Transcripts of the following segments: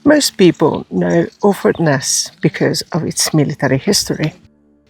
Most people know Orford Ness because of its military history.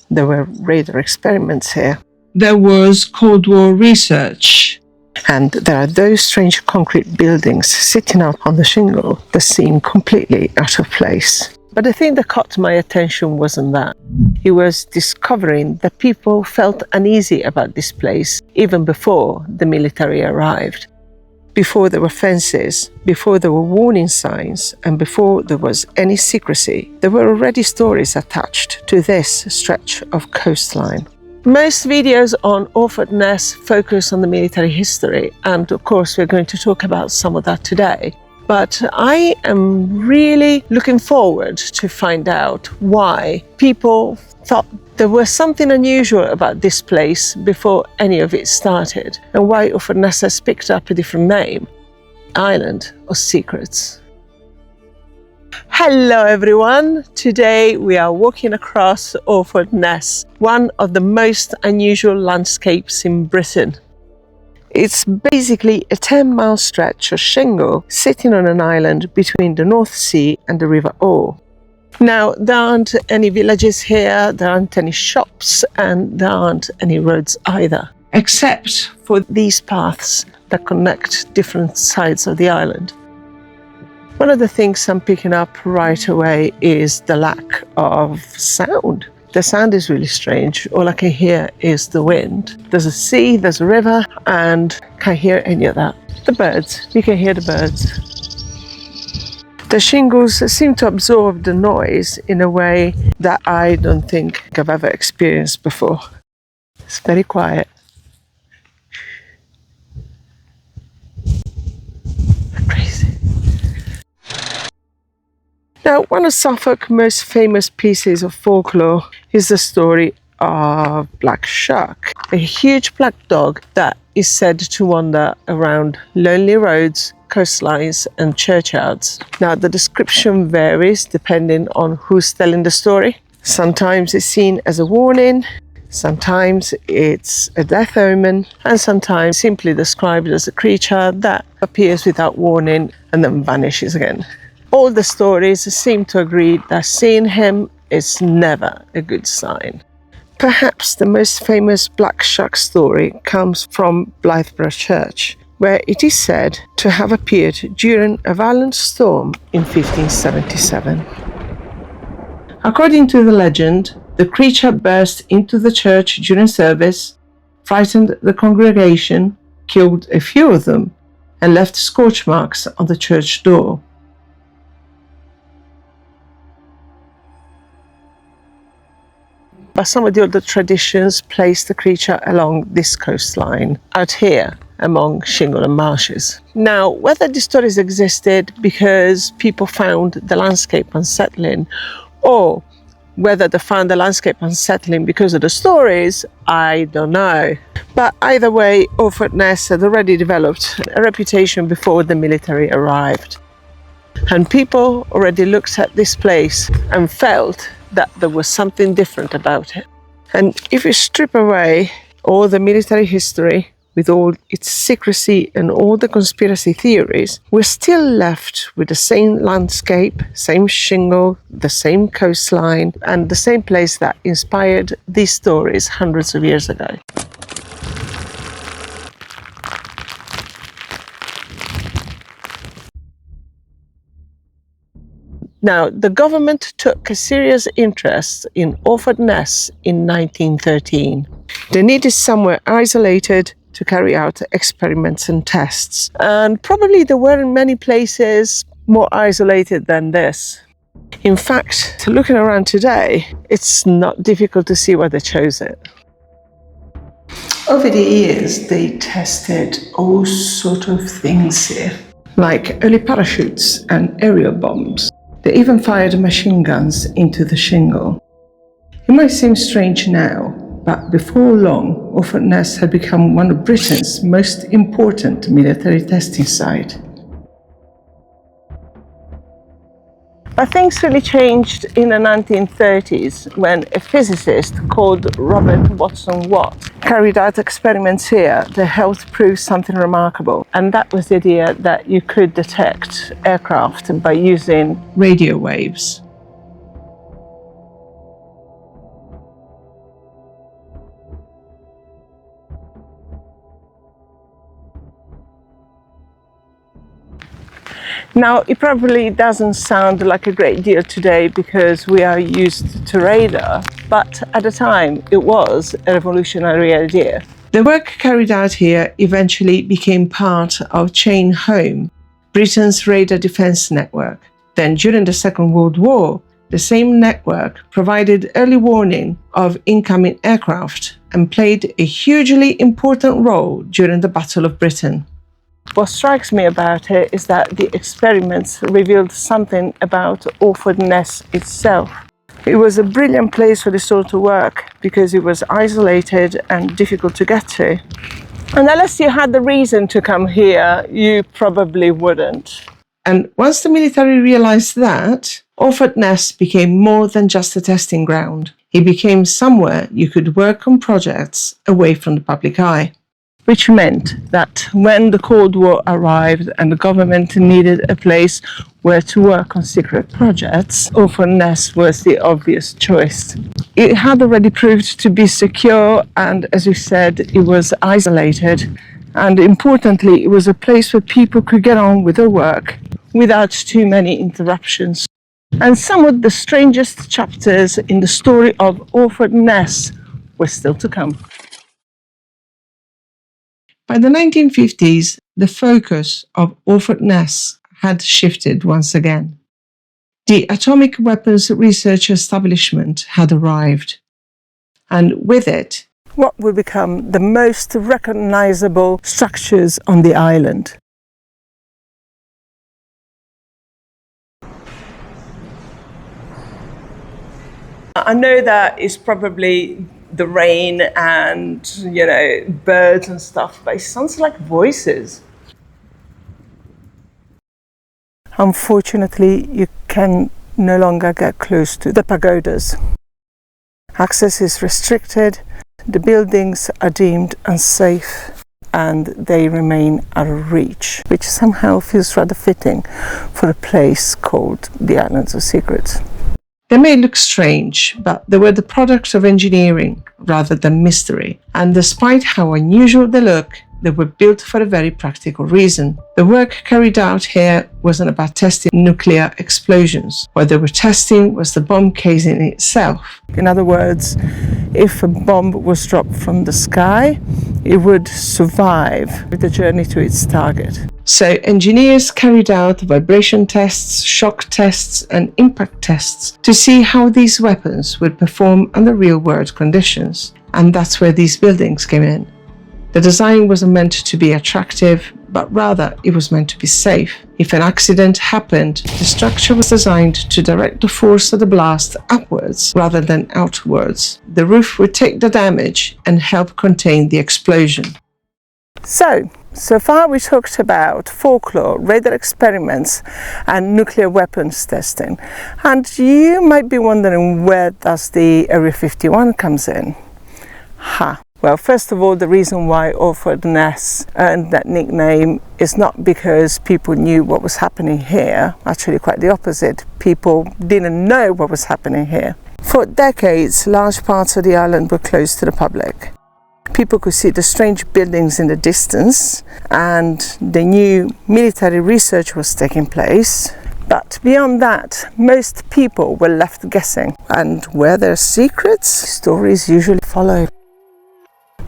There were radar experiments here. There was Cold War research. And there are those strange concrete buildings sitting out on the shingle that seem completely out of place. But the thing that caught my attention wasn't that. It was discovering that people felt uneasy about this place even before the military arrived. Before there were fences, before there were warning signs, and before there was any secrecy, there were already stories attached to this stretch of coastline. Most videos on Orford Ness focus on the military history, and of course we're going to talk about some of that today. But I am really looking forward to find out why people thought there was something unusual about this place before any of it started, and why Orford Ness has picked up a different name, Island of Secrets. Hello everyone! Today we are walking across Orford Ness, one of the most unusual landscapes in Britain. It's basically a 10-mile stretch of shingle sitting on an island between the North Sea and the River Orr. Now, there aren't any villages here, there aren't any shops, and there aren't any roads either, except for these paths that connect different sides of the island. One of the things I'm picking up right away is the lack of sound. The sound is really strange. All I can hear is the wind. There's a sea, there's a river, and can't hear any of that. The birds, you can hear the birds. The shingles seem to absorb the noise in a way that I don't think I've ever experienced before. It's very quiet. Crazy. Now, one of Suffolk's most famous pieces of folklore is the story of Black Shark, a huge black dog that is said to wander around lonely roads, coastlines and churchyards. Now, the description varies depending on who's telling the story. Sometimes it's seen as a warning, sometimes it's a death omen, and sometimes simply described as a creature that appears without warning and then vanishes again. All the stories seem to agree that seeing him is never a good sign. Perhaps the most famous Black Shark story comes from Blythburgh Church, where it is said to have appeared during a violent storm in 1577. According to the legend, the creature burst into the church during service, frightened the congregation, killed a few of them, and left scorch marks on the church door. But some of the other traditions place the creature along this coastline, out here, among shingle and marshes. Now, whether these stories existed because people found the landscape unsettling, or whether they found the landscape unsettling because of the stories, I don't know. But either way, Orford Ness had already developed a reputation before the military arrived. And people already looked at this place and felt that there was something different about it. And if you strip away all the military history, with all its secrecy and all the conspiracy theories, we're still left with the same landscape, same shingle, the same coastline, and the same place that inspired these stories hundreds of years ago. Now, the government took a serious interest in Orford Ness in 1913. They needed somewhere isolated to carry out experiments and tests. And probably there weren't many places more isolated than this. In fact, looking around today, it's not difficult to see why they chose it. Over the years, they tested all sorts of things here, like early parachutes and aerial bombs. They even fired machine guns into the shingle. It might seem strange now, but before long, Orford Ness had become one of Britain's most important military testing sites. But things really changed in the 1930s when a physicist called Robert Watson Watt carried out experiments here that helped prove something remarkable. And that was the idea that you could detect aircraft by using radio waves. Now, it probably doesn't sound like a great deal today because we are used to radar, but at the time it was a revolutionary idea. The work carried out here eventually became part of Chain Home, Britain's radar defense network. Then, during the Second World War, the same network provided early warning of incoming aircraft and played a hugely important role during the Battle of Britain. What strikes me about it is that the experiments revealed something about Orford Ness itself. It was a brilliant place for this sort of work because it was isolated and difficult to get to. And unless you had the reason to come here, you probably wouldn't. And once the military realized that, Orford Ness became more than just a testing ground. It became somewhere you could work on projects away from the public eye. Which meant that when the Cold War arrived and the government needed a place where to work on secret projects, Orford Ness was the obvious choice. It had already proved to be secure and, as you said, it was isolated. And importantly, it was a place where people could get on with their work without too many interruptions. And some of the strangest chapters in the story of Orford Ness were still to come. By the 1950s, the focus of Orford Ness had shifted once again. The atomic weapons research establishment had arrived, and with it, what would become the most recognizable structures on the island. I know that it's probably the rain and, birds and stuff, but it sounds like voices. Unfortunately, you can no longer get close to the pagodas. Access is restricted, the buildings are deemed unsafe, and they remain out of reach, which somehow feels rather fitting for a place called the Islands of Secrets. They may look strange, but they were the product of engineering rather than mystery. And despite how unusual they look, they were built for a very practical reason. The work carried out here wasn't about testing nuclear explosions. What they were testing was the bomb casing itself. In other words, if a bomb was dropped from the sky, it would survive the journey to its target. So engineers carried out vibration tests, shock tests, and impact tests to see how these weapons would perform under real-world conditions. And that's where these buildings came in. The design wasn't meant to be attractive, but rather it was meant to be safe. If an accident happened, the structure was designed to direct the force of the blast upwards rather than outwards. The roof would take the damage and help contain the explosion. So far we talked about folklore, radar experiments and nuclear weapons testing. And you might be wondering, where does the Area 51 comes in? Well, first of all, the reason why Orford Ness earned that nickname is not because people knew what was happening here. Actually, quite the opposite. People didn't know what was happening here. For decades, large parts of the island were closed to the public. People could see the strange buildings in the distance, and they knew military research was taking place. But beyond that, most people were left guessing. And where there are secrets, stories usually follow.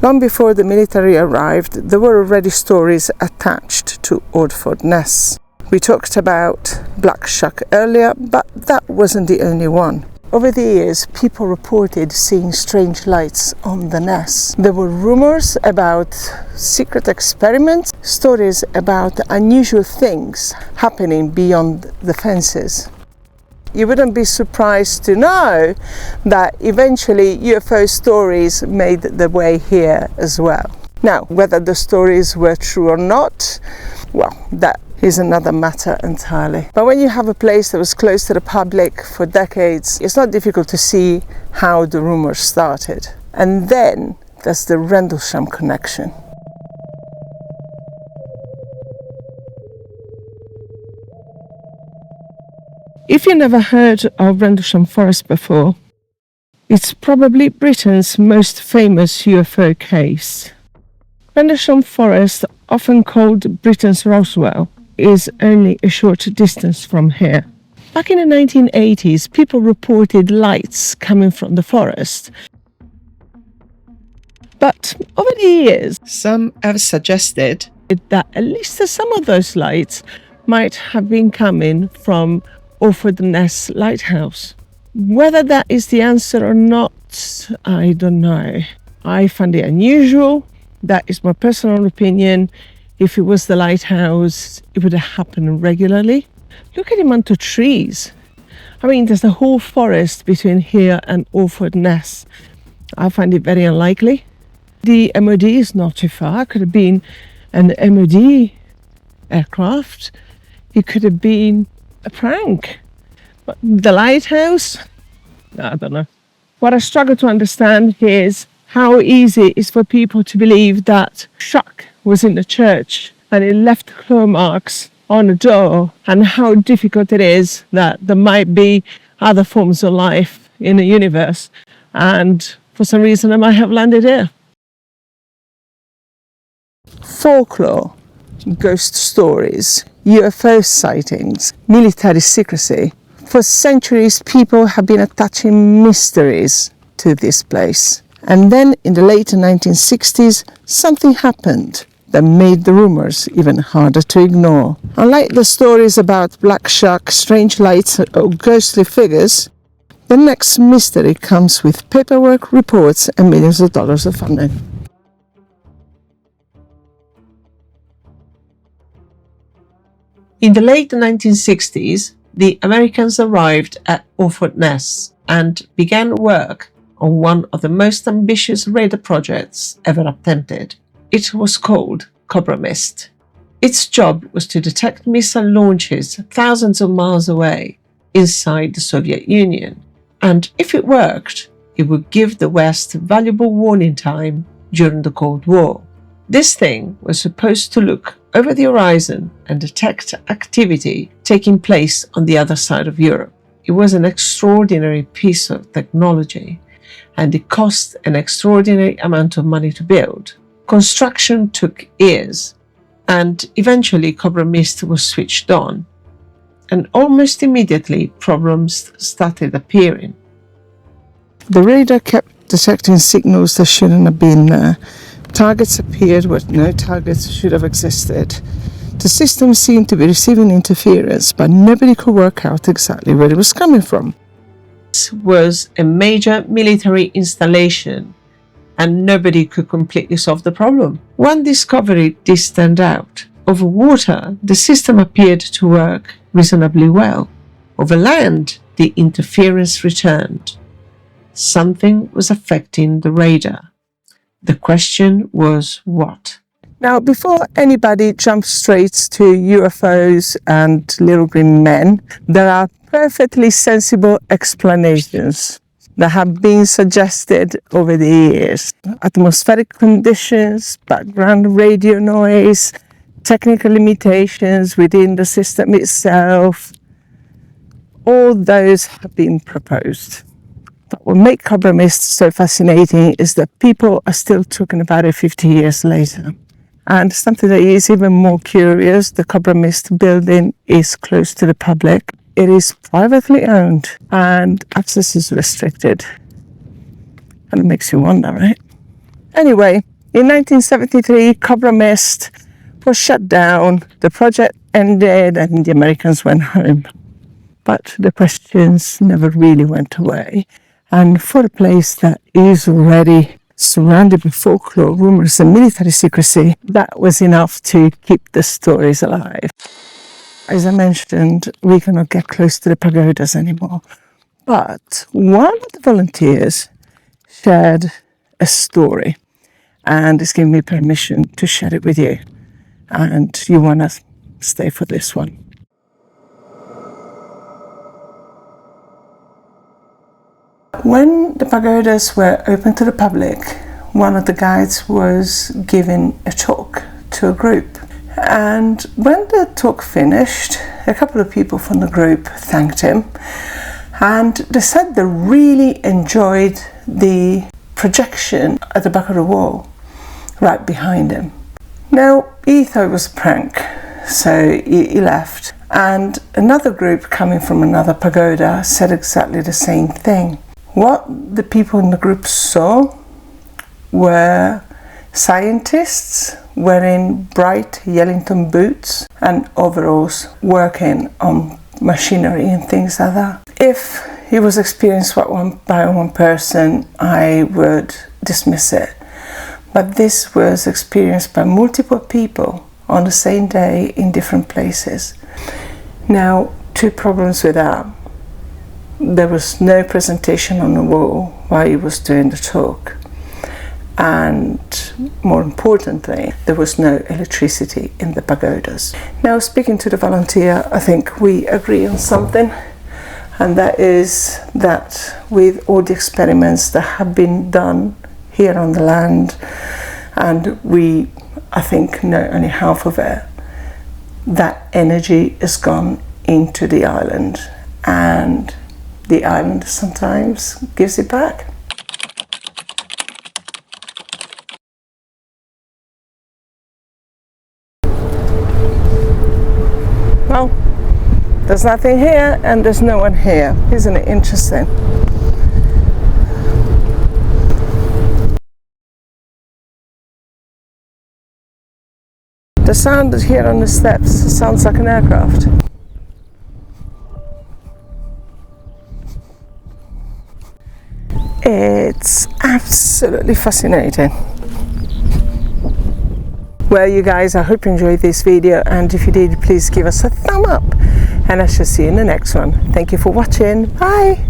Long before the military arrived, there were already stories attached to Orford Ness. We talked about Black Shuck earlier, but that wasn't the only one. Over the years, people reported seeing strange lights on the Ness. There were rumors about secret experiments, stories about unusual things happening beyond the fences. You wouldn't be surprised to know that eventually UFO stories made their way here as well. Now, whether the stories were true or not, well, that is another matter entirely. But when you have a place that was closed to the public for decades, it's not difficult to see how the rumours started. And then there's the Rendlesham connection. If you never heard of Rendlesham Forest before, it's probably Britain's most famous UFO case. Rendlesham Forest, often called Britain's Roswell, is only a short distance from here. Back in the 1980s, people reported lights coming from the forest. But over the years, some have suggested that at least some of those lights might have been coming from Orford Ness lighthouse. Whether that is the answer or not, I don't know. I find it unusual. That is my personal opinion. If it was the lighthouse, it would have happened regularly. Look at the amount of trees. I mean, there's the whole forest between here and Orford Ness. I find it very unlikely. The MOD is not too far. It could have been an MOD aircraft. It could have been a prank. But the lighthouse? I don't know. What I struggle to understand is how easy it is for people to believe that Chuck was in the church and it left claw marks on the door, and how difficult it is that there might be other forms of life in the universe, and for some reason I might have landed here. Folklore, ghost stories, UFO sightings, military secrecy. For centuries, people have been attaching mysteries to this place. And then in the late 1960s, something happened that made the rumours even harder to ignore. Unlike the stories about black shark, strange lights, or ghostly figures, the next mystery comes with paperwork, reports, and millions of dollars of funding. In the late 1960s, the Americans arrived at Orford Ness and began work on one of the most ambitious radar projects ever attempted. It was called Cobra Mist. Its job was to detect missile launches thousands of miles away inside the Soviet Union, and if it worked, it would give the West valuable warning time during the Cold War. This thing was supposed to look over the horizon and detect activity taking place on the other side of Europe. It was an extraordinary piece of technology, and it cost an extraordinary amount of money to build. Construction took years, and eventually Cobra Mist was switched on, and almost immediately problems started appearing. The radar kept detecting signals that shouldn't have been there. Targets appeared where no targets should have existed. The system seemed to be receiving interference, but nobody could work out exactly where it was coming from. This was a major military installation, and nobody could completely solve the problem. One discovery did stand out. Over water, the system appeared to work reasonably well. Over land, the interference returned. Something was affecting the radar. The question was what? Now, before anybody jumps straight to UFOs and little green men, there are perfectly sensible explanations that have been suggested over the years. Atmospheric conditions, background radio noise, technical limitations within the system itself, all those have been proposed. But what makes Cobra Mist so fascinating is that people are still talking about it 50 years later. And something that is even more curious, the Cobra Mist building is close to the public. It is privately owned and access is restricted. And it makes you wonder, right? Anyway, in 1973, Cobra Mist was shut down, the project ended, and the Americans went home. But the questions never really went away. And for a place that is already surrounded by folklore, rumors, and military secrecy, that was enough to keep the stories alive. As I mentioned, we cannot get close to the pagodas anymore. But one of the volunteers shared a story and has given me permission to share it with you. And you want to stay for this one. When the pagodas were open to the public, one of the guides was giving a talk to a group. And when the talk finished, a couple of people from the group thanked him, and they said they really enjoyed the projection at the back of the wall, right behind him. Now, he thought it was a prank, so he left. And another group coming from another pagoda said exactly the same thing. What the people in the group saw were scientists wearing bright Yellington boots and overalls working on machinery and things like that. If it was experienced by one person, I would dismiss it. But this was experienced by multiple people on the same day in different places. Now, two problems with that. There was no presentation on the wall while he was doing the talk. And more importantly, there was no electricity in the pagodas. Now, speaking to the volunteer, I think we agree on something, and that is that with all the experiments that have been done here on the land, and we, I think, know only half of it, that energy has gone into the island, and the island sometimes gives it back. Well, there's nothing here and there's no one here. Isn't it interesting? The sound here on the steps sounds like an aircraft. It's absolutely fascinating. Well, you guys, I hope you enjoyed this video, and if you did, please give us a thumb up, and I shall see you in the next one. Thank you for watching. Bye.